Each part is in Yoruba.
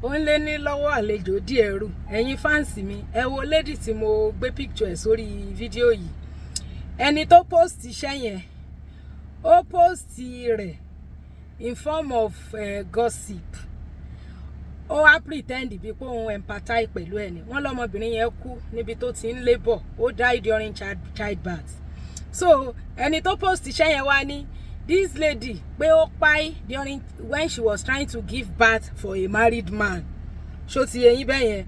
ó ń lé ní lọ́wọ́ àlejò díẹ̀ rú. Ẹ̀yin fáǹsì mi, ẹ wo lady tí mo gbé picture ẹ̀ sórí fídíò yìí. Ẹni tó post iṣẹ́ yẹn, ó post rẹ̀ in form of gossip. Ó wá pretend bí pé òun empathize pẹ̀lú ẹni. Wọ́n lọ́mọbìnrin yẹn kú níbi tó ti ń labour. Ó die during childbirth. So ẹni tó post iṣẹ́ yẹn wá ní this lady pé ó pai during when she was trying to give birth for a married man. Ṣó ti yé yín bẹ́ẹ̀ yẹn.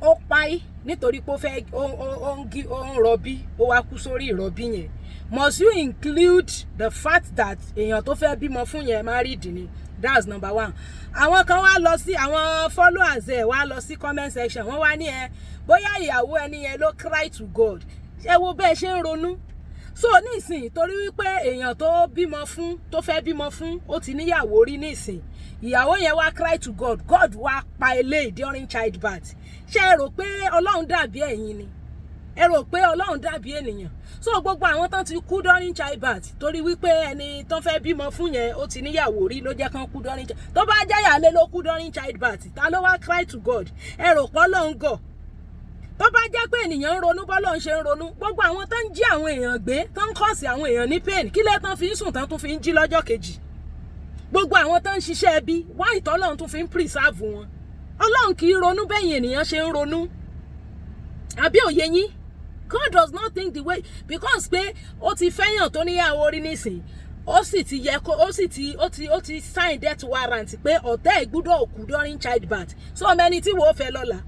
Ó pai nítorí pé ó fẹ́ ó ń rọbí, ó wá kú sórí ìrọbí yẹn. Must you include the fact that èèyàn tó fẹ́ bímọ fún yẹn married ni? That's number one. Àwọn kan wá lọ sí àwọn followers ẹ̀ wá lọ sí comment section. Wọ́n wá ní bóyá ìyàwó ẹni yẹn ló cry to God. Ẹ wo bẹ́ẹ̀ ṣe ń ronú. So nísìn torí wípé èèyàn tó bímọ fún tó fẹ́ bímọ fún ó ti níyàwó rí nísìn. Ìyàwó yẹn wá cry to God. God wá pa eléyìí during childbirth. Ṣé ẹ rò pé Ọlọ́run dàbí ẹ̀yin ni? Ẹ rò pé Ọlọ́run dàbí ènìyàn? So gbogbo àwọn tán ti kú during childbirth torí wípé ẹni tán fẹ́ bímọ fún yẹn ó ti níyàwó rí ló jẹ́ kán kú during tó bá jẹ́ ìyálé ló kú during childbirth ta ló wá cry to God? Ẹ rò pé Ọlọ́run gọ̀? Tó bá jẹ́ pé ènìyàn ń ronú bọ́lọ́run ṣe ń ronú, gbogbo àwọn tán jí àwọn èèyàn gbé tán kọ́ọ̀sì àwọn èèyàn ní pain kí lẹ tán fi ń sùn tán tún fi ń jí lọ́jọ́ kejì. Gbogbo àwọn tán ń ṣiṣẹ́ ẹbí wá ìtọ́lọ́run tún fi ń preserve wọn. Ọlọ́run kì í ronú bẹ́yìn ènìyàn ṣe ń ronú. Àbí òye yín? God does not think the way because pé ó ti fẹ́yàn tó níyàwó rí nísìn. Ó sì ti yẹ kó ó ti sign death warrant pé ọ̀tẹ̀ ìgbúdọ̀ òkú during childbirth. So many tí wo fẹ́ lọ́la.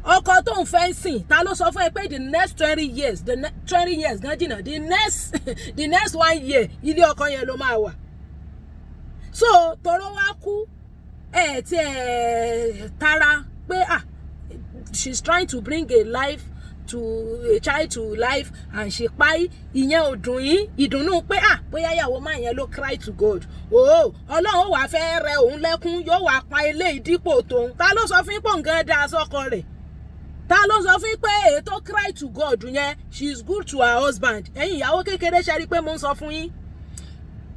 Ọkọ tó ń fẹ́ sìn ta ló sọ fún ẹ pé the next 20 years gan jìnnà the next 1 year ilé ọkọ yẹn ló máa wà. So tọrọ wá kú tara pé she's trying to bring a child to life and she pai ìyẹn ò dùn yín ìdùnnú pé bóyá ìyàwó máa yẹn ló cry to God. Ọlọ́run wá fẹ́ rẹ òun lẹ́kún yóò wá pa eléyìí dípò tóun. Ta ló sọ fún pọ̀ nǹkan dá sọ́kọ rẹ̀? Ta ló sọ fún pé èyí tó cry to God yẹn she is good to her husband? Ẹ̀yin ìyàwó kékeré ṣe rí pé mo ń sọ fún yín.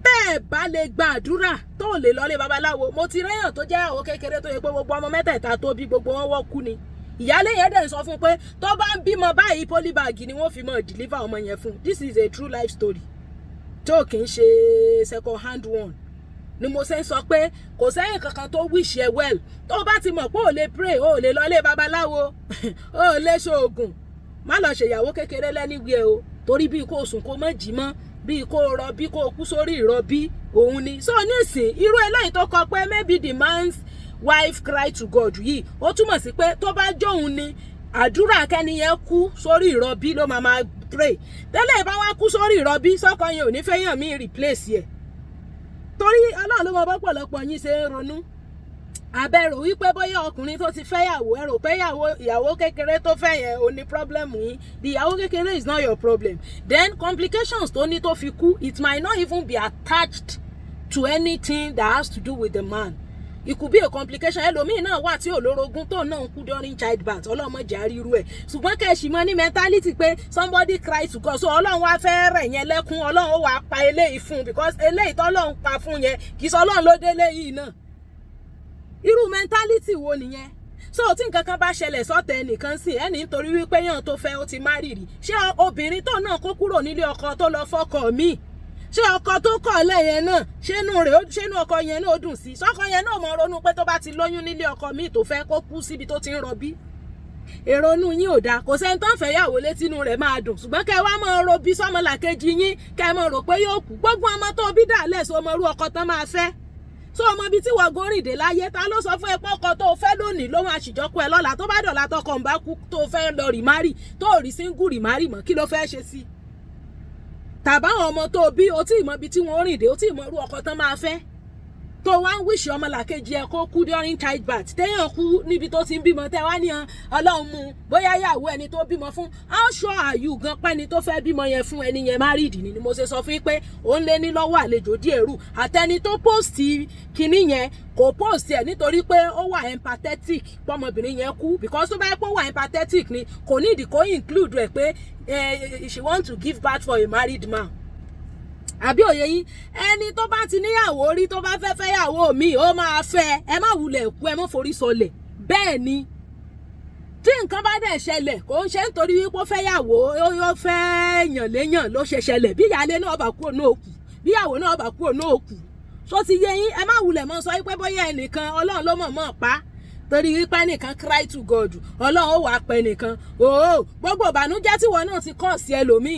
Bẹ́ẹ̀ bá lè gba àdúrà tó lè lọ lé babaláwo. Mo ti réyàn tó jẹ́ ìyàwó kékeré tó yẹ pé gbogbo ọmọ mẹ́tẹ̀ẹ̀ta tó bí gbogbo wọn wọ́ kú ni. Ìyálé yẹn dẹ̀ sọ fún pé tó bá ń bímọ báyìí polybag ni wọ́n fi mọ̀ deliver ọmọ yẹn fún. This is a true life story. Tó kì í ṣe second hand one. Ni mo ṣe ń sọ pé kò sẹ́yìn kankan tó wish ẹ well. Tó bá ti mọ̀ pé ò lè pray, ò lè lọ lé babaláwo, ò lè ṣoògùn. Má lọ ṣe ìyàwó kékeré lẹ́niwẹ̀ o. Torí bí kò sùn kó má jí mọ́, bí kò rọbí kò kú sórí ìrọbí òun ni. So nísìn irú eléyìí tó kọ pé maybe the man's wife cry to God yìí ó túmọ̀ sí pé tó bá jóun ni àdúrà kẹ́ni yẹn kú sórí ìrọbí ló máa pray. Tẹ́lẹ̀ bá wá kú sórí ìrọbí sọ́kọ yẹn ò ní fẹ́ yàn mí replace yẹ. Torí Ọlọ́run ló mọ bọ́pọ̀lọpọ̀ yín ṣe ń ronú. Àbẹ̀rò wípé bóyá ọkùnrin tó ti fẹ́yàwó ẹ rò pé ìyàwó kékeré tó fẹ́ yẹn ò ní problem yín. The ìyàwó kékeré is not your problem. Then complications tó ní tó fi kú it might not even be attached to anything that has to do with the man. It could be a complication. Ẹlòmíì náà wà tí olórogún tó náà ń kú during childbirth. Ọlọ́run jẹ́ àríru ẹ̀. Ṣùgbọ́n kẹ́ṣì mọ́ ní mentality pé somebody cry to God. So Ọlọ́run wá fẹ́ rẹ̀ yẹn lẹ́kún. Ọlọ́run ó wá pa eléyìí fún because eléyìí tọ́lọ́run pa fún yẹn kì í sọ Ọlọ́run ló dé léyìí náà. Irú mentality wo nìyẹn? So tí nǹkan kan bá ṣẹlẹ̀ sọ́tẹ̀ ẹnìkan sí ẹni nítorí wípé yàn tó fẹ́ ó ti marry rí. Ṣé obìnrin tó náà kó kúrò nílé ọkọ tó lọ fọ́kọ míì? Ṣé ọkọ tó kọ̀ lẹ́yìn náà ṣénú ọkọ yẹn náà dùn sí? Sọ́kọ yẹn náà mọ̀ ronú pé tó bá ti lóyún nílé ọkọ míì tó fẹ́ kó kú síbi tó ti ń rọbí. Èrò inú yín ò dáa. Kò sẹ́ni tó ń fẹ́ yàwó létí inú rẹ̀ máa dùn. Ṣùgbọ́n kẹ́ wá mọ̀ robí sọ́mọlàkejì yín kẹ́ mọ̀ rò pé yóò kú. Gbogbo ọmọ tó bí dàlẹ̀ so ọmọ irú ọkọ tán máa fẹ́. So ọmọ ibi tí wọ́n gòrìndé láyé ta ló sọ fún ẹ pé ọkọ tó fẹ́ lónìí ló máa ṣìjọ́kú ẹ lọ́la tó bá dọ̀la tọkọ ń bá kú tó fẹ́ lọ rìmárì tó rí single rìmárì mọ́ kí ló fẹ́ ṣe sí? Tàbáwọn ọmọ tó bí o tí ì mọ ibi tí wọ́n rìn dé o tí ì mọ irú ọkọ tán máa fẹ́ tó wá ń wíṣì ọmọlàkejì ẹ kó kú during childbirth téèyàn kú níbi tó ti ń bímọ tẹ́ wá ní Ọlọ́run mú bóyá ìyàwó ẹni tó bímọ fún how sure are you gan pẹ́ni tó fẹ́ bímọ yẹn fún ẹni yẹn married ni mo ṣe sọ fún yín pé ó ń lé ní lọ́wọ́ àlejò díẹ̀ rú àtẹni tó post kinní yẹn kò post ẹ̀ nítorí pé ó wà empathetic pọ́mọbìnrin yẹn kú because tó bá yẹ pé ó wà empathetic ni kò ní ìdí kó include rẹ̀ pé she want to give birth for a married man. àbí òye yín ẹni tó bá ti níyàwó rí tó bá fẹ́ fẹ́yàwó mi ó máa fẹ́ ẹ má wulẹ̀ kú ẹ má forí sọlẹ̀ bẹ́ẹ̀ ni tí nǹkan bá dẹ̀ ṣẹlẹ̀ kò ń ṣe nítorí wípé ó fẹ́yàwó ó fẹ́ yàn léyàn ló ṣe ṣẹlẹ̀ bí ìyáálé náà bá kúrò náà kù bí ìyàwó náà bá kúrò náà kù tó ti yé yín ẹ má wulẹ̀ mọ́ sọ wípé bóyá ẹnìkan Ọlọ́run ló mọ̀ mọ́ pa torí wípé nìkan cry to God Ọlọ́run ó wàá pẹ́ nìkan gbogbo ìbànújẹ́ tí wọn náà ti kọ́ sí ẹlòmíì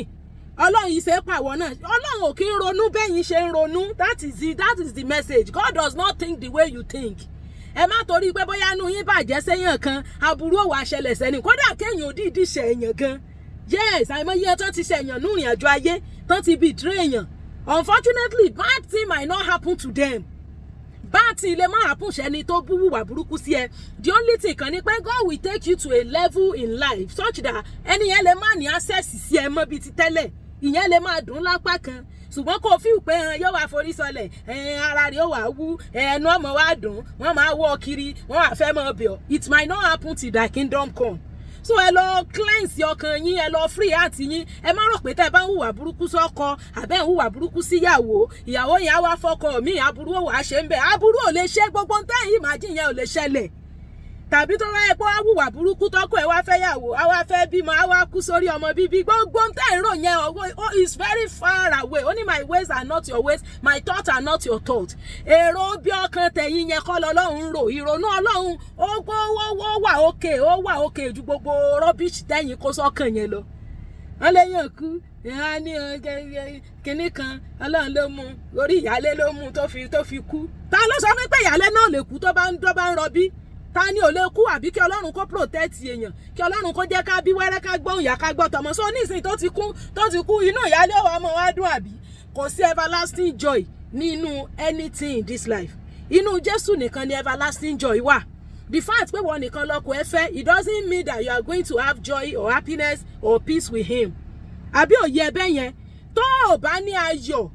Ọlọ́run yìí ṣe é pàwọ́ náà Ọlọ́run ò kí ń ronú bẹ́yìn ṣe ń ronú that is the message. God does not think the way you think. Ẹ má torí pé bóyá inú yín bàjẹ́ séyàn kan aburú ò wá ṣẹlẹ̀ sẹ́ni kódà kéèyàn ò dìídì ṣẹ̀yàn gan yes àìmọye tán ti ṣẹ̀yàn nú ìrìn àjò ayé tán ti betray èèyàn unfortunately bad thing might not happen to them bad thing lè má happen ṣẹ́ni tó wùwà burúkú sí ẹ the only thing kan ni pé God will take you to a level in life such that ẹni yẹn lè má ní access sí ẹ mọ́ bíi ti tẹ́lẹ̀ ìyẹn lè máa dùn lápá kan ṣùgbọ́n kò fi pé yóò wá forí sọlẹ̀ ara rẹ̀ ó wà wú ẹnu ọmọ wa dùn wọ́n máa wọ́ kiri wọ́n wà fẹ́ mọ́ bẹ̀ ọ́ it might not happen till thy kingdom come so ẹ lọ cleanse ọkàn yín ẹ lọ free heart yín ẹ má rò pé tẹ́ bá ń hùwà burúkú sọ́kọ àbẹ́ ń hùwà burúkú síyàwó ìyàwó yẹn á wá fọkọ mi aburú ò wá ṣe ń bẹ̀ aburú ò lè ṣe gbogbo tẹ́yìn imagine yẹn ò lè ṣẹlẹ̀ tàbí tó wáyé pé wá hùwà burúkú tọ́kọ ẹ̀ wá fẹ́ yàwó á wá fẹ́ bímọ á wá kú sórí ọmọ bíbí gbogbo tẹ́ ń rò yẹn is very far away only my ways are not your ways my thoughts are not your thoughts èrò bí ọkàn tẹ̀yìn yẹn kọ́ lọ́lọ́run rò ìrònú Ọlọ́run ó wà òkè ju gbogbo rubbish tẹ̀yìn kó sọ́kàn yẹn lọ wọ́n lè yàn kú ìhà ní kinní kan Ọlọ́run ló mú orí ìyálé ló mú tó fi kú ta ló sọ pé ìyálé náà lè kú tó bá ń rọbí ta ni ò lè kú àbí kí Ọlọ́run kó protect èèyàn kí Ọlọ́run kó jẹ́ ká bí wẹ́rẹ́ ká gbóhùn yá ká gbọ́ tọmọ so nísìnyí tó ti kú inú ìyálé wa mọ́ wá dùn àbí kò sí everlasting joy nínú anything in this life inú Jésù nìkan ni everlasting joy wà the fact pé wọ́n nìkan lọ́kọ ẹ fẹ́ it doesn't mean that you are going to have joy or happiness or peace with him àbí òye ẹbẹ yẹn tó o bá ní ayọ̀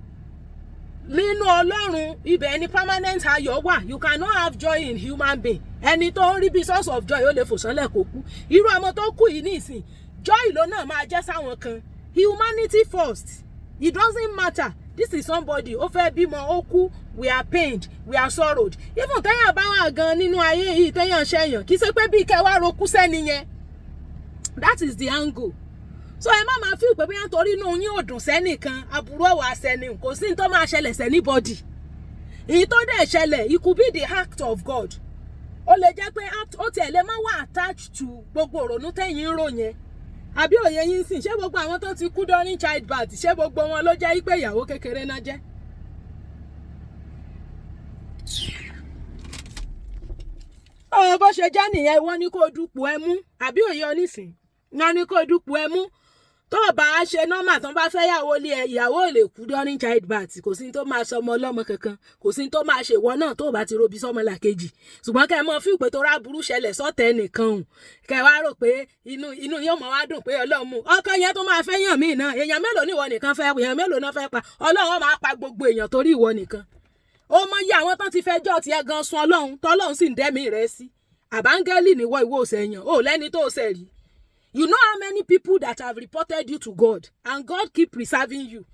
nínú Ọlọ́run ibẹ̀ ni permanent ayọ̀ wà you cannot have joy in human being ẹni tó ń rí bí source of joy ó lè fò sánlẹ̀ kó kú irú ọmọ tó kú yìí nísìn joy ló náà máa jẹ́ sáwọn kan humanity first it doesn't matter this is somebody ó fẹ́ bímọ ó kú we are pained we are sorrowed even téèyàn bá wà gan nínú ayé yìí téèyàn ṣẹ̀yàn kì í ṣe pé bí kẹwàá rokú sẹ́ni yẹn that is the angle so ẹ má máa fi ìpè bí yẹn torí inú yín ò dùn sẹ́nìkan aburú ọ̀wà sẹ́ni kò sí ní tó máa ṣẹlẹ̀ sẹ́nibọ́dì èyí tó dẹ̀ ṣẹlẹ̀ it could be the act of God ó lè jẹ́ pé ó tiẹ̀ lè má wà attached to gbogbo òrònú tẹ̀yìn ń rò yẹn àbí òye yín sìn ṣé gbogbo àwọn tó ti kú during childbirth ṣé gbogbo wọn ló jẹ́ pé ìyàwó kékeré náà jẹ́. bó ṣe jẹ́ nìyẹn wọ́n ní kó dúpọ̀ ẹ mú àbí òye onísìn wọ́n ní kó dúpọ̀ ẹ mú tó o bá ṣe nọ́mà tán bá fẹ́ yàwó lé ẹ ìyàwó ò lè kú during childbirth kò sí tó máa sọmọ ọlọ́mọ kankan kò sí tó máa ṣe ìwọ náà tó o bá ti robi sọmọ làkejì ṣùgbọ́n kẹ́ ẹ mọ fíìpé tó ráburú ṣẹlẹ̀ sọ́tẹ̀ nìkan hùn kẹ́ ẹ wá rò pé inú yóò mọ wá dùn pé Ọlọ́run mú ọkọ yẹn tó máa fẹ́ yàn míì náà èèyàn mélòó ni ìwọ nìkan fẹ́ èèyàn mélòó náà fẹ́ pa Ọlọ́run máa pa gbogbo èèyàn torí ìwọ nìkan ó mọ iye àwọn tán ti fẹjọ́ tiẹ̀ gan sun Ọlọ́run tọ́lọ́run sì ń dẹ́mi rẹ̀ sí àbángẹ́lì níwọ ìwọ òsèèyàn ò lẹ́ni tó ṣẹ̀ rí. You know how many people that have reported you to God and God keep preserving you.